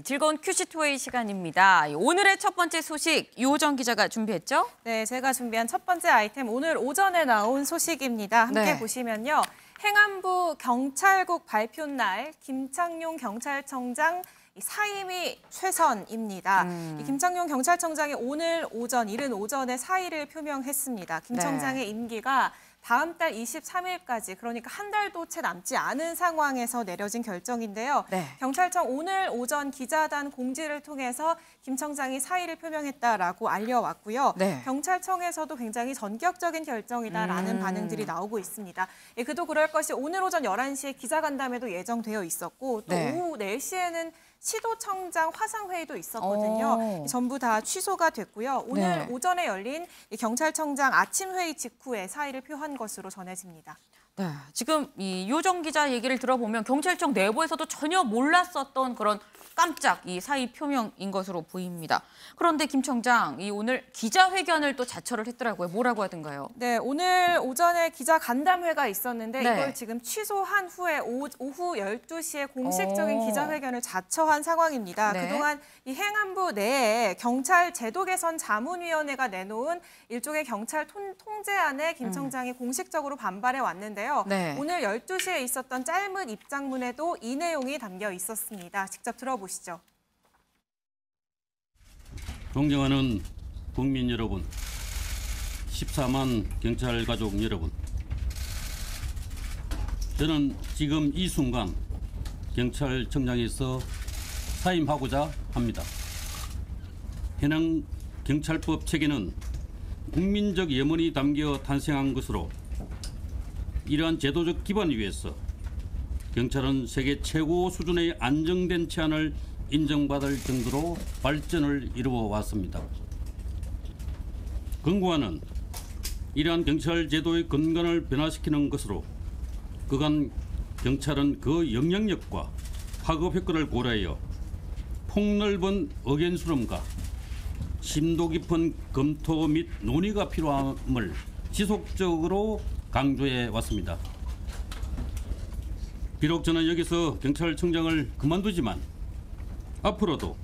즐거운 큐시트웨이 시간입니다. 오늘의 첫 번째 소식 이호정 기자가 준비했죠? 네, 제가 준비한 첫 번째 아이템 오늘 오전에 나온 소식입니다. 함께 보시면요. 행안부 경찰국 발표 날 김창룡 경찰청장 사임이 최선입니다. 이 김창룡 경찰청장이 오늘 오전, 이른 오전에 사의를 표명했습니다. 김 청장의 임기가 다음 달 23일까지, 그러니까 한 달도 채 남지 않은 상황에서 내려진 결정인데요. 경찰청 오늘 오전 기자단 공지를 통해서 김 청장이 사의를 표명했다라고 알려왔고요. 경찰청에서도 굉장히 전격적인 결정이다라는 반응들이 나오고 있습니다. 그도 그럴 것이 오늘 오전 11시에 기자간담회도 예정되어 있었고 또 오후 4시에는 시도청장 화상회의도 있었거든요. 전부 다 취소가 됐고요. 오늘 오전에 열린 경찰청장 아침 회의 직후에 사의를 표한 것으로 전해집니다. 네, 지금 이 이호정 기자 얘기를 들어보면 경찰청 내부에서도 전혀 몰랐었던 그런 깜짝 이 사의 표명인 것으로 보입니다. 그런데 김 청장 오늘 기자회견을 또 자처를 했더라고요. 뭐라고 하던가요? 네, 오늘 오전에 기자 간담회가 있었는데 이걸 지금 취소한 후에 오후 12시에 공식적인 기자회견을 자처한 상황입니다. 그동안 이 행안부 내에 경찰 제도 개선 자문위원회가 내놓은 일종의 경찰 통제안에 김 청장이 공식적으로 반발해 왔는데요. 오늘 12시에 있었던 짧은 입장문에도 이 내용이 담겨 있었습니다. 직접 들어보시죠. 존경하는 국민 여러분, 14만 경찰 가족 여러분. 저는 지금 이 순간 경찰청장에서 사임하고자 합니다. 현행 경찰법 체계는 국민적 염원이 담겨 탄생한 것으로 이러한 제도적 기반 위에서 경찰은 세계 최고 수준의 안정된 치안을 인정받을 정도로 발전을 이루어 왔습니다. 권고안은 이러한 경찰 제도의 근간을 변화시키는 것으로 그간 경찰은 그 영향력과 파급 효과를 고려하여 폭넓은 의견수렴과 심도 깊은 검토 및 논의가 필요함을 지속적으로 강조해 왔습니다. 비록 저는 여기서 경찰청장을 그만두지만 앞으로도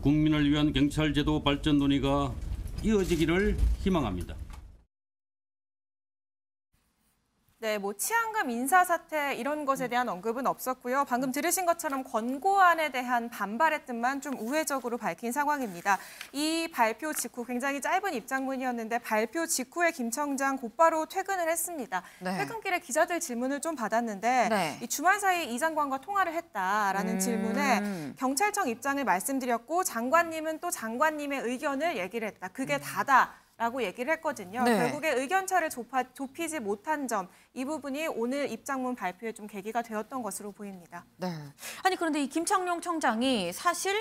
국민을 위한 경찰제도 발전 논의가 이어지기를 희망합니다. 네, 치안감 인사사태 이런 것에 대한 언급은 없었고요. 방금 들으신 것처럼 권고안에 대한 반발의 뜻만 좀 우회적으로 밝힌 상황입니다. 이 발표 직후 굉장히 짧은 입장문이었는데 발표 직후에 김 청장 곧바로 퇴근을 했습니다. 퇴근길에 기자들 질문을 좀 받았는데 이 주말 사이 이 장관과 통화를 했다라는 질문에 경찰청 입장을 말씀드렸고 장관님은 또 장관님의 의견을 얘기를 했다. 그게 다다. 라고 얘기를 했거든요. 결국에 의견차를 좁히지 못한 점, 이 부분이 오늘 입장문 발표에 좀 계기가 되었던 것으로 보입니다. 아니 그런데 이 김창룡 청장이 사실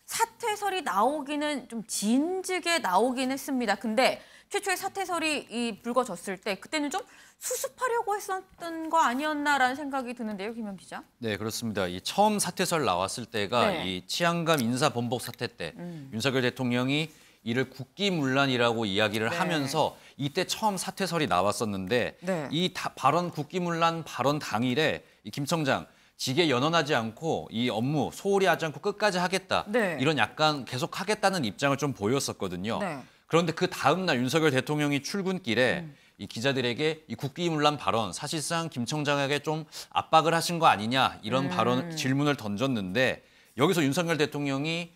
사퇴설이 나오기는 좀 진즉에 나오긴 했습니다. 근데 최초에 사퇴설이 불거졌을 때 그때는 좀 수습하려고 했었던 거 아니었나라는 생각이 드는데요, 김현 기자. 네, 그렇습니다. 이 처음 사퇴설 나왔을 때가 이 치안감 인사 번복 사태 때 윤석열 대통령이 이를 국기문란이라고 이야기를 하면서 이때 처음 사퇴설이 나왔었는데 이 발언 국기문란 발언 당일에 이 김 청장 직에 연연하지 않고 이 업무 소홀히 하지 않고 끝까지 하겠다. 이런 약간 계속 하겠다는 입장을 좀 보였었거든요. 그런데 그 다음 날 윤석열 대통령이 출근길에 이 기자들에게 이 국기문란 발언 사실상 김 청장에게 좀 압박을 하신 거 아니냐 이런 발언 질문을 던졌는데 여기서 윤석열 대통령이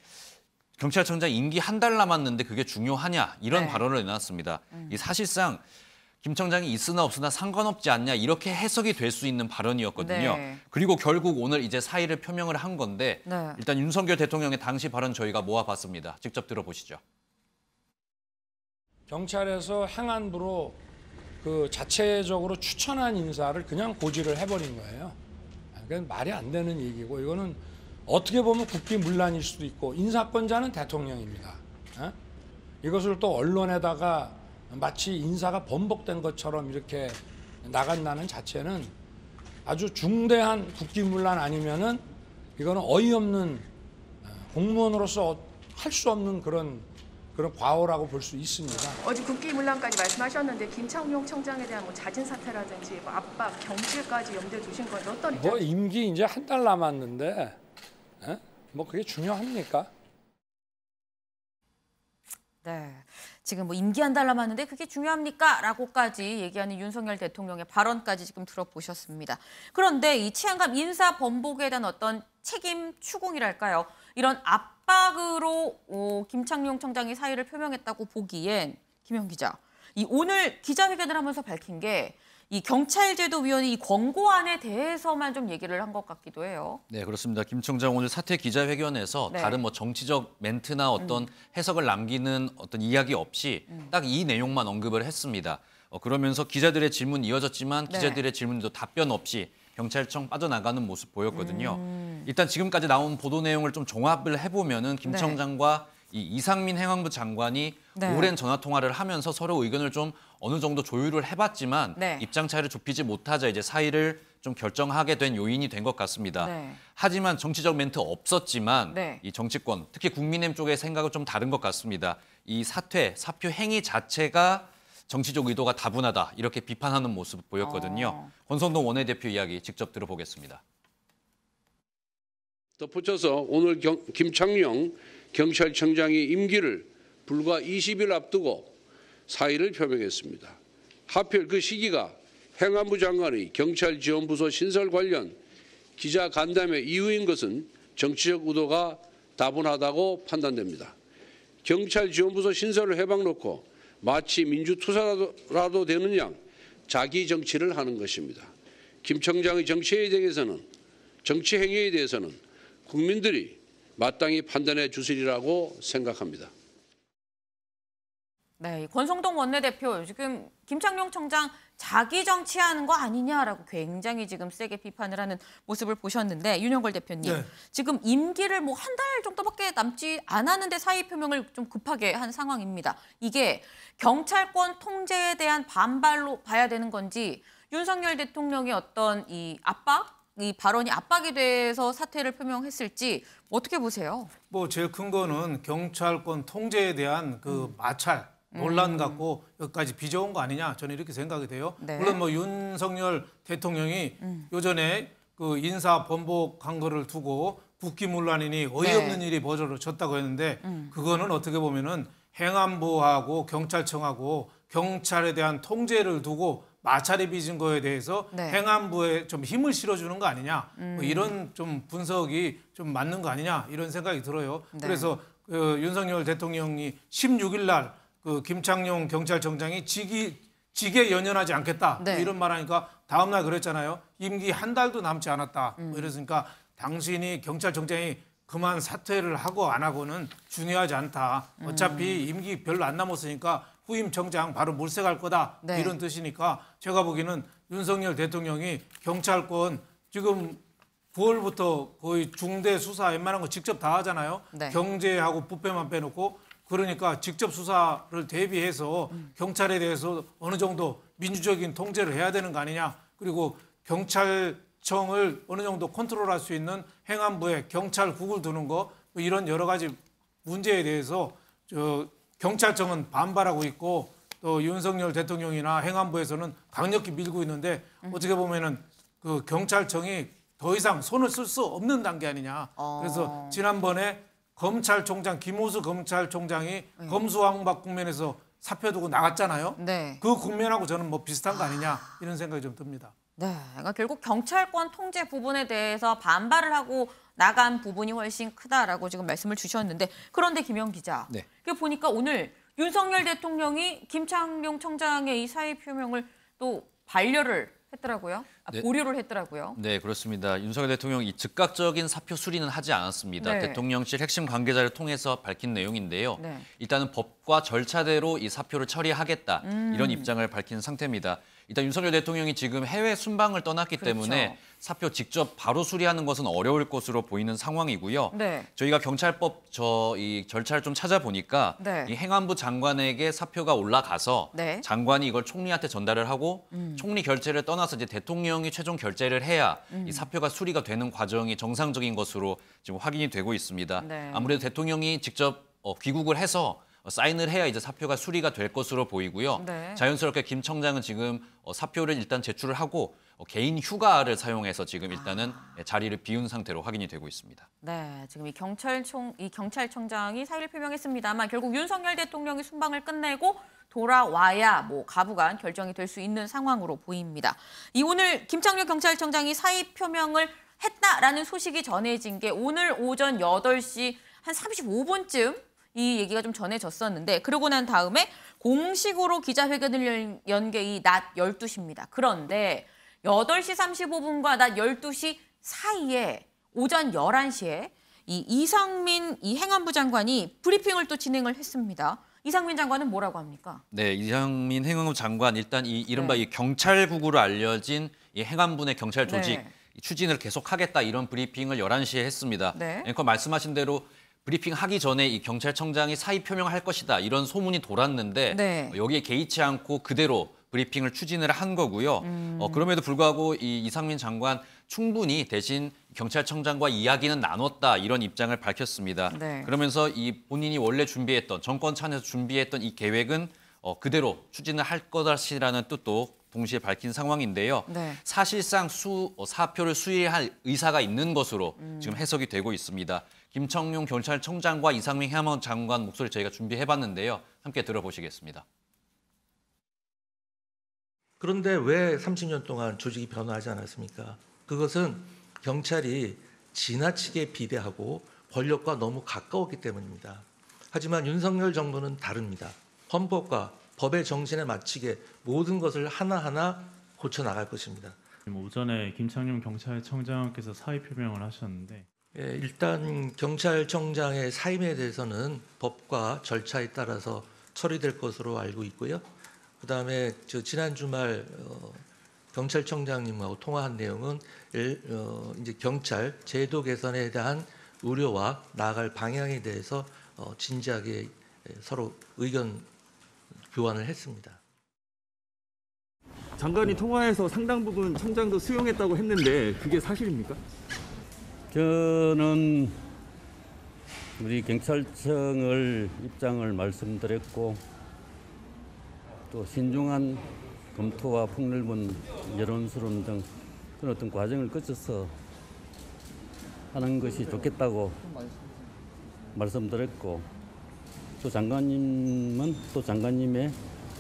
경찰청장 임기 한 달 남았는데 그게 중요하냐 이런 발언을 내놨습니다. 이 사실상 김 청장이 있으나 없으나 상관없지 않냐 이렇게 해석이 될 수 있는 발언이었거든요. 그리고 결국 오늘 이제 사의를 표명을 한 건데 일단 윤석열 대통령의 당시 발언 저희가 모아봤습니다. 직접 들어보시죠. 경찰에서 행안부로 그 자체적으로 추천한 인사를 그냥 고지를 해버린 거예요. 그건 말이 안 되는 얘기고 이거는 어떻게 보면 국기문란일 수도 있고 인사권자는 대통령입니다. 이것을 또 언론에다가 마치 인사가 번복된 것처럼 이렇게 나간다는 자체는 아주 중대한 국기문란 아니면은 이거는 어이없는 공무원으로서 할 수 없는 그런 과오라고 볼 수 있습니다. 어제 국기문란까지 말씀하셨는데 김창룡 청장에 대한 자진 사퇴라든지 압박, 경질까지 염두에 두신 건 어떤 입장이세요? 임기 이제 한 달 남았는데 뭐 그게 중요합니까? 네. 지금 뭐 임기 한 달 남았는데 그게 중요합니까? 라고까지 얘기하는 윤석열 대통령의 발언까지 지금 들어보셨습니다. 그런데 이 치안감 인사 번복에 대한 어떤 책임 추궁이랄까요? 이런 압박으로 김창룡 청장이 사의를 표명했다고 보기엔 김영 기자, 이 오늘 기자회견을 하면서 밝힌 게 이 경찰제도위원회 이 권고안에 대해서만 좀 얘기를 한 것 같기도 해요. 네, 그렇습니다. 김 청장 오늘 사퇴 기자회견에서 네. 다른 뭐 정치적 멘트나 어떤 해석을 남기는 어떤 이야기 없이 딱 이 내용만 언급을 했습니다. 그러면서 기자들의 질문 이어졌지만 네. 기자들의 질문도 답변 없이 경찰청 빠져나가는 모습 보였거든요. 일단 지금까지 나온 보도 내용을 좀 종합을 해보면은 김 네. 청장과 이 이상민 행안부 장관이 네. 오랜 전화 통화를 하면서 서로 의견을 좀 어느 정도 조율을 해봤지만 네. 입장 차이를 좁히지 못하자 이제 사의를 좀 결정하게 된 요인이 된 것 같습니다. 네. 하지만 정치적 멘트 없었지만 네. 이 정치권, 특히 국민의힘 쪽의 생각은 좀 다른 것 같습니다. 이 사표 행위 자체가 정치적 의도가 다분하다 이렇게 비판하는 모습 보였거든요. 권성동 원내대표 이야기 직접 들어보겠습니다. 덧붙여서 오늘 김창룡 경찰청장이 임기를 불과 20일 앞두고 사의를 표명했습니다. 하필 그 시기가 행안부 장관의 경찰지원부서 신설 관련 기자 간담회 이후인 것은 정치적 의도가 다분하다고 판단됩니다. 경찰지원부서 신설을 해박놓고 마치 민주투사라도 되는 양 자기 정치를 하는 것입니다. 김 청장의 정치 행위에 대해서는 국민들이 마땅히 판단해 주시리라고 생각합니다. 네, 권성동 원내대표 지금 김창룡 청장 자기 정치하는 거 아니냐라고 굉장히 지금 세게 비판을 하는 모습을 보셨는데 윤영걸 대표님, 네. 지금 임기를 뭐 한 달 정도밖에 남지 않았는데 사의 표명을 좀 급하게 한 상황입니다. 이게 경찰권 통제에 대한 반발로 봐야 되는 건지 윤석열 대통령의 어떤 이 발언이 압박이 돼서 사퇴를 표명했을지 어떻게 보세요? 뭐 제일 큰 거는 경찰권 통제에 대한 그 마찰 논란 갖고 여기까지 빚어온 거 아니냐 저는 이렇게 생각이 돼요. 네. 물론 뭐 윤석열 대통령이 요전에 그 인사 번복한 거를 두고 국기문란이니 어이없는 네. 일이 벌어졌다고 했는데 그거는 어떻게 보면은 행안부하고 경찰청하고 경찰에 대한 통제를 두고 마찰이 빚은 거에 대해서 네. 행안부에 좀 힘을 실어주는 거 아니냐 뭐 이런 좀 분석이 좀 맞는 거 아니냐 이런 생각이 들어요. 네. 그래서 그 윤석열 대통령이 16일 날 그 김창룡 경찰청장이 직에 연연하지 않겠다 네. 뭐 이런 말하니까 다음 날 그랬잖아요. 임기 한 달도 남지 않았다. 뭐 이랬으니까 당신이 경찰청장이 그만 사퇴를 하고 안 하고는 중요하지 않다. 어차피 임기 별로 안 남았으니까 후임 청장 바로 몰색할 거다. 네. 이런 뜻이니까 제가 보기에는 윤석열 대통령이 경찰권 지금 9월부터 거의 중대 수사 웬만한 거 직접 다 하잖아요. 네. 경제하고 부패만 빼놓고 그러니까 직접 수사를 대비해서 경찰에 대해서 어느 정도 민주적인 통제를 해야 되는 거 아니냐. 그리고 경찰청을 어느 정도 컨트롤할 수 있는 행안부에 경찰국을 두는 거 뭐 이런 여러 가지 문제에 대해서 경찰청은 반발하고 있고 또 윤석열 대통령이나 행안부에서는 강력히 밀고 있는데 어떻게 보면은 그 경찰청이 더 이상 손을 쓸 수 없는 단계 아니냐. 그래서 지난번에 검찰총장 김호수 검찰총장이 검수완박 국면에서 사표 두고 나갔잖아요. 네. 그 국면하고 저는 뭐 비슷한 거 아니냐 이런 생각이 좀 듭니다. 네, 그러니까 결국 경찰권 통제 부분에 대해서 반발을 하고 나간 부분이 훨씬 크다라고 지금 말씀을 주셨는데 그런데 김영 기자, 네. 그 보니까 오늘 윤석열 대통령이 김창룡 청장의 이 사의 표명을 또 반려를 했더라고요. 네. 보류를 했더라고요. 네, 그렇습니다. 윤석열 대통령이 이 즉각적인 사표 수리는 하지 않았습니다. 네. 대통령실 핵심 관계자를 통해서 밝힌 내용인데요. 네. 일단은 법과 절차대로 이 사표를 처리하겠다. 이런 입장을 밝힌 상태입니다. 일단 윤석열 대통령이 지금 해외 순방을 떠났기 그렇죠. 때문에 사표 직접 바로 수리하는 것은 어려울 것으로 보이는 상황이고요. 네. 저희가 경찰법 이 절차를 좀 찾아보니까 네. 이 행안부 장관에게 사표가 올라가서 네. 장관이 이걸 총리한테 전달을 하고 총리 결재를 떠나서 이제 대통령이 최종 결재를 해야 이 사표가 수리가 되는 과정이 정상적인 것으로 지금 확인이 되고 있습니다. 네. 아무래도 대통령이 직접 귀국을 해서 사인을 해야 이제 사표가 수리가 될 것으로 보이고요. 네. 자연스럽게 김 청장은 지금 사표를 일단 제출을 하고 개인 휴가를 사용해서 지금 일단은 자리를 비운 상태로 확인이 되고 있습니다. 네, 지금 이 경찰청장이 사의를 표명했습니다만 결국 윤석열 대통령이 순방을 끝내고 돌아와야 뭐 가부간 결정이 될 수 있는 상황으로 보입니다. 이 오늘 김창룡 경찰청장이 사의 표명을 했다라는 소식이 전해진 게 오늘 오전 8시 한 35분쯤 이 얘기가 좀 전해졌었는데 그러고 난 다음에 공식으로 기자회견을 연 게 이 낮 12시입니다. 그런데 8시 35분과 낮 12시 사이에 오전 11시에 이 이상민 행안부 장관이 브리핑을 또 진행을 했습니다. 이상민 장관은 뭐라고 합니까? 네, 이상민 행안부 장관 일단 이 이른바 이 경찰국으로 알려진 이 행안부 내 경찰 조직 추진을 계속하겠다 이런 브리핑을 11시에 했습니다. 네. 앵커 말씀하신 대로 브리핑 하기 전에 이 경찰청장이 사의 표명할 것이다 이런 소문이 돌았는데 여기에 개의치 않고 그대로 브리핑을 추진을 한 거고요. 그럼에도 불구하고 이 이상민 장관 충분히 대신 경찰청장과 이야기는 나눴다 이런 입장을 밝혔습니다. 네. 그러면서 이 본인이 원래 준비했던 정권 차원에서 준비했던 이 계획은 그대로 추진을 할 것이라는 뜻도 동시에 밝힌 상황인데요. 네. 사실상 사표를 수리할 의사가 있는 것으로 지금 해석이 되고 있습니다. 김청룡 경찰청장과 이상민 행안부 장관 목소리 저희가 준비해봤는데요. 함께 들어보시겠습니다. 그런데 왜 30년 동안 조직이 변화하지 않았습니까? 그것은 경찰이 지나치게 비대하고 권력과 너무 가까웠기 때문입니다. 하지만 윤석열 정부는 다릅니다. 헌법과 법의 정신에 맞추게 모든 것을 하나하나 고쳐나갈 것입니다. 오전에 김창룡 경찰청장께서 사의 표명을 하셨는데 일단 경찰청장의 사임에 대해서는 법과 절차에 따라서 처리될 것으로 알고 있고요. 그다음에 지난 주말 경찰청장님하고 통화한 내용은 이제 경찰 제도 개선에 대한 우려와 나아갈 방향에 대해서 진지하게 서로 의견 교환을 했습니다. 장관이 통화해서 상당 부분 청장도 수용했다고 했는데 그게 사실입니까? 저는 우리 경찰청을 입장을 말씀드렸고 또 신중한 검토와 폭넓은 여론 수렴 등 그런 어떤 과정을 거쳐서 하는 것이 좋겠다고 말씀드렸고 또 장관님은 또 장관님의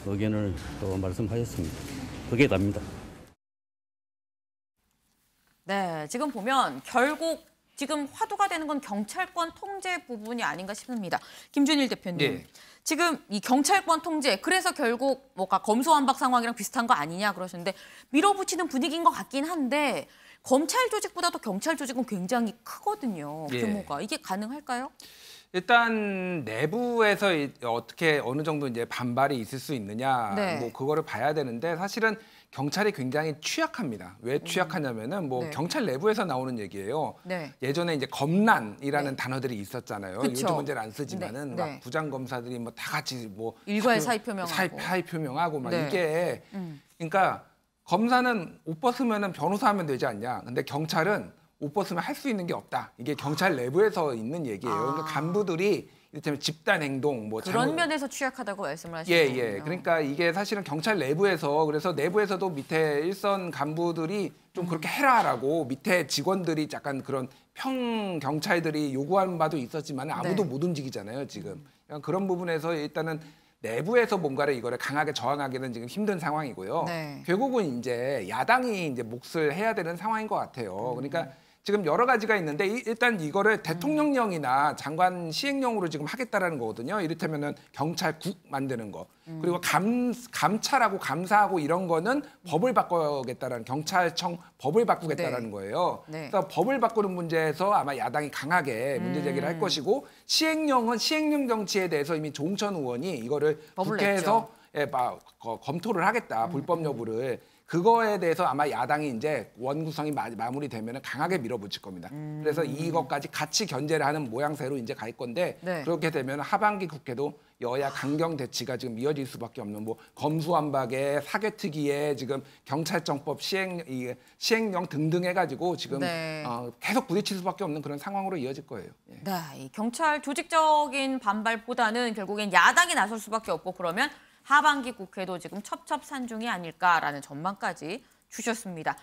의견을 또 말씀하셨습니다. 그게 답니다. 네, 지금 보면 결국 지금 화두가 되는 건 경찰권 통제 부분이 아닌가 싶습니다. 김준일 대표님. 네. 지금 이 경찰권 통제, 그래서 결국 뭐가 검소완박 상황이랑 비슷한 거 아니냐 그러시는데 밀어붙이는 분위기인 것 같긴 한데 검찰 조직보다도 경찰 조직은 굉장히 크거든요. 규모가. 이게 가능할까요? 일단 내부에서 어떻게 어느 정도 이제 반발이 있을 수 있느냐, 뭐 그거를 봐야 되는데 사실은 경찰이 굉장히 취약합니다. 왜 취약하냐면은 뭐 경찰 내부에서 나오는 얘기예요. 예전에 이제 검란이라는 단어들이 있었잖아요. 그쵸. 요즘은 이제 안 쓰지만은 막 부장 검사들이 뭐 다 같이 뭐 일괄 사의 표명하고 사의 표명하고 막 이게 그러니까 검사는 옷 벗으면은 변호사 하면 되지 않냐. 근데 경찰은 옷 벗으면 할 수 있는 게 없다. 이게 경찰 내부에서 있는 얘기예요. 그러니까 간부들이 이를테면 집단 행동 뭐 그런 면에서 취약하다고 말씀을 하시는 거군요. 예. 그러니까 이게 사실은 경찰 내부에서 그래서 내부에서도 밑에 일선 간부들이 좀 그렇게 해라라고 밑에 직원들이 약간 그런 평 경찰들이 요구하는 바도 있었지만 아무도 못 움직이잖아요, 지금. 그러니까 그런 부분에서 일단은 내부에서 뭔가를 이거를 강하게 저항하기는 지금 힘든 상황이고요. 결국은 이제 야당이 이제 몫을 해야 되는 상황인 것 같아요. 그러니까 지금 여러 가지가 있는데 일단 이거를 대통령령이나 장관 시행령으로 지금 하겠다라는 거거든요. 이를테면은 경찰국 만드는 거. 그리고 감찰하고 감사하고 이런 거는 법을 바꾸겠다라는 경찰청 법을 바꾸겠다라는 거예요. 그래서 법을 바꾸는 문제에서 아마 야당이 강하게 문제 제기를 할 것이고 시행령은 시행령 정치에 대해서 이미 조홍천 의원이 이거를 국회에서 검토를 하겠다. 불법 여부를. 그거에 대해서 아마 야당이 이제 원구성이 마무리되면 강하게 밀어붙일 겁니다. 그래서 이것까지 같이 견제를 하는 모양새로 이제 갈 건데 그렇게 되면 하반기 국회도 여야 강경 대치가 지금 이어질 수밖에 없는 뭐 검수완박에 사개특위에 지금 경찰청법 시행령 등등 해가지고 지금 네. 계속 부딪힐 수밖에 없는 그런 상황으로 이어질 거예요. 예. 네, 이 경찰 조직적인 반발보다는 결국엔 야당이 나설 수밖에 없고 그러면 하반기 국회도 지금 첩첩산중이 아닐까라는 전망까지 주셨습니다.